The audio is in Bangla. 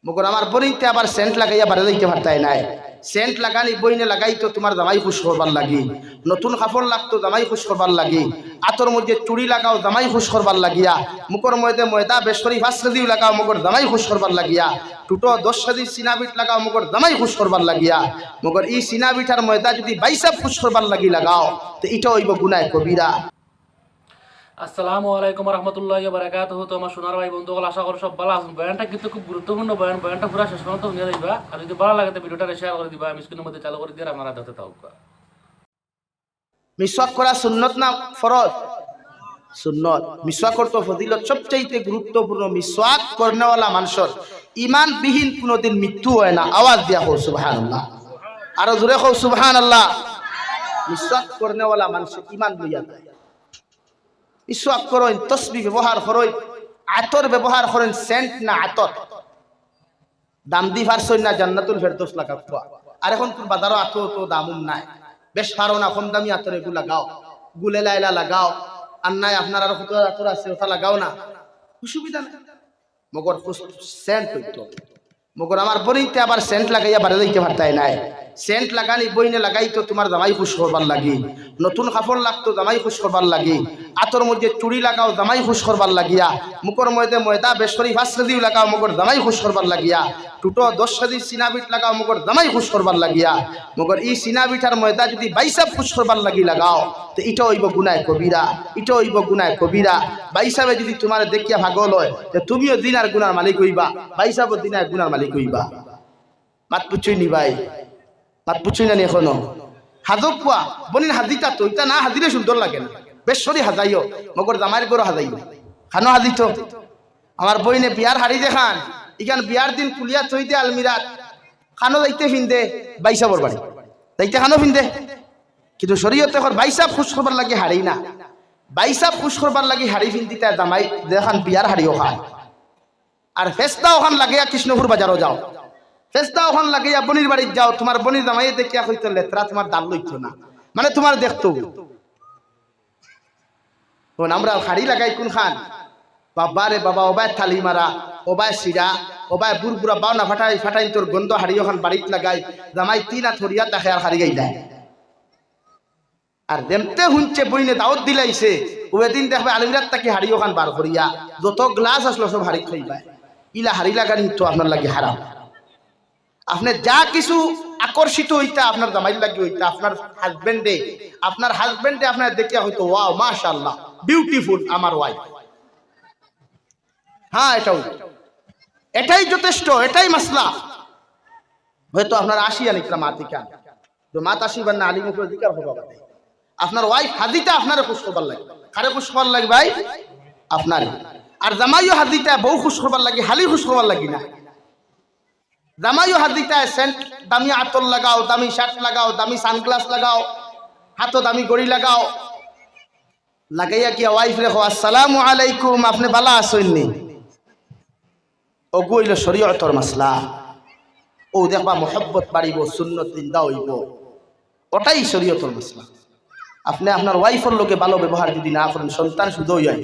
মগর আমার বইতে আবার সেন্ট লাগাইয়া বাড়ি যাইতে পারতাই নাই। সেন্ট লাগানি বইনে লাগাই তো তোমার জামাই খুশ করবার লাগি, নতুন কাপড় লাগতো জামাই খুশ করবার লাগি, আতর মধ্যে চুড়ি লাগাও জামাই খুশ করবার লাগিয়া, মুখর মধ্যে ময়দা বেসরি 5 কেজি লাগাও মগর জামাই খুশ করবার লাগিয়া, টুটো 10 কেজি সিনাবিট লাগাও মগর জামাই খুশ করবার লাগিয়া। মগর এই সিনাবিট আর ময়দা যদি বাইসাব খুশ করবার লাগি লাগাও তো এটা হইব গুনাহ কবিরা। আসসালামু আলাইকুম রহমতুল্লাহি ওয়া বারাকাতুহু। তো আমার সোনার ভাই বন্ধুগুলো, আশা করি সব ভালো আছেন। বয়ানটা কিন্তু খুব গুরুত্বপূর্ণ বয়ান, বয়ানটা পুরো শেষ পর্যন্ত শুনে যাইবা। আর যদি ভালো লাগে তো ভিডিওটা শেয়ার করে দিবা, আমি স্ক্রিনের মধ্যে চালু করে দিয়ে আপনারা দেখতে থাকুন। মিসওয়াক করা সুন্নত না ফরজ? সুন্নত। মিসওয়াক করতে ফজিলত সবচাইতে গুরুত্বপূর্ণ। মিসওয়াক করনেওয়ালা মানুষের ইমান বিহীন কোনোদিন মৃত্যু হয় না। আওয়াজ দিয়া কও সুবহানাল্লাহ, আরো জোরে কও সুবহানাল্লাহ। মিসওয়াক করনেওয়ালা মানুষের ইমান লইয়া যায়। মিসওয়াক করেন, তসবিহ ব্যবহার করেন, আতর ব্যবহার করেন, সেন্ট না আতর। দাম দি পারছই না জান্নাতুল ফেরদৌস লাগাও। আর এখন কোন বাজারও আতর তো দামুন নাই, বেশ পারো না কম দামি আতর এগুলো লাগাও, গুলে লাইলা লাগাও, আর নাই আপনার আরো কত আতর আছে ওটা লাগাও না, অসুবিধা নেই। মগর সেন্ট হইতো, মগর আমার বইতে আবার সেন্ট লাগাইয়া বাড়ি যাইতে পারতাই নাই। সেন্ট লাগানি বইনে লাগাই তো তোমার জামাই খুশ করবার লাগি, নতুন কাপড় লাগতো জামাই খুশ করবার লাগি, আতর মধ্যে চুড়ি লাগাও জামাই খুশ করবার লাগিয়া, মুখর মধ্যে ময়দা বেসরি 5 কেজি লাগাও মগর জামাই খুশ করবার লাগিয়া, টুটো 10 কেজি সিনাবিট লাগাও মগর জামাই খুশ করবার লাগিয়া। মগর এই সিনাবিট আর ময়দা যদি বাইসাব খুশ করবার লাগি লাগাও তো এটা হইব গুনাহ কবিরা, এটা হইব গুনাহ কবিরা। বাইসাবে যদি তোমার দেখিয়া ভাগল হয় যে তুমিও দিনার গুনার মালিক হইবা, বাইসাবও দিনার গুনার মালিক হইবা। মাত পুছুই নি ভাই, মাত পুছুই না নি এখনো? হাজক পোয়া বনিন হাজিতা তো এটা না হাজিলে সুন্দর লাগে না, বেশ সরি হাজাইও মগর জামাইয়ের গরো হাজাইও খানো হাজিত। আমার বইনে বিয়ার হাড়ি দেখান, ইখান বিয়ার দিন কুলিয়া থই দে আলমিরাত, খানো যাইতে ফিন্দে বাইসাবর বাড়ি যাইতে খানো ফিন্দে। কিন্তু শরীয়তে এখন বাইসাব খুশ করবার লাগে হাড়ি না, বাইসাব খুশ করবার লাগে হাড়ি ফিন্দিতে জামাই দেখান বিয়ার হাড়িও খায়। আর ফেস্তা ওখান লাগে কৃষ্ণপুর বাজারও যাও, ফেস্তা ওখান লাগে বনির বাড়ির যাও, তোমার বনির জামাই দেখিয়া হইতো লেত্রা তোমার দাল লইতো না, মানে তোমার দেখতো। আমরা হাড়ি লাগাই কোন খান? বাবা রে বাবা, ওবায় থালি মারা, ওবায় সিরা, ওবায় বুড়বুড়া বাউনা ফাটাই ফাটাই তোর গন্ধ হাড়ি ওখান বাড়িত লাগাই, জামাই তিনা থরিয়া তাকে আর হাড়ি গাই দেয়। আর দেমতে হুঁচে বইনে দাওয়াত দিলাইছে, ওদিন দেখবে আলিমরাত তাকে হাড়ি ওখান বার করিয়া যত গ্লাস আসলো সব হাড়ি খাইবাই। ইলা হাড়ি লাগানি তো আপনার লাগে হারাম। আপনি যা কিছু আকর্ষিত হইতা আপনার জামাইর লাগে হইতা, আপনার হাজবেন্ডে আপনার দেখিয়া হইতো ওয়াও মাশাআল্লাহ বিউটিফুল আমার ওয়াইফ। হ্যাঁ এটাই যথেষ্ট, এটাই মাসলা। হয়তো আপনার 80 আনিকরা মাতিকা তো মাত 80 বান্না আলী মুখের অধিকার হবে। আপনার ওয়াইফ হাজিটা আপনার খুশ করবার লাগে, কারে খুশ করবার লাগে ভাই? আপনার। আর জামাইও হাজিটা বউ খুশ করবার লাগে, হালি খুশ করবার লাগি না। জামাইও হাজিটা সেন্ট দামি আতর লাগাও, দামি শার্ট লাগাও, দামি সানগ্লাস লাগাও, হাতও দামি গড়ি লাগাও, লাগাইয়া কি ওয়াইফ রেখো আসসালামু আলাইকুম আপনি বালা আসেননি, ওগু হইল শরীয়তর মাসলা। ও দেখবা মোহব্বত বাড়িব, সুন্নত জিন্দা হইব, ওটাই শরীয়তর মাসলা। আপনি আপনার ওয়াইফের লোকে ভালো ব্যবহার যদি না করেন সন্তান শুধু হইয়া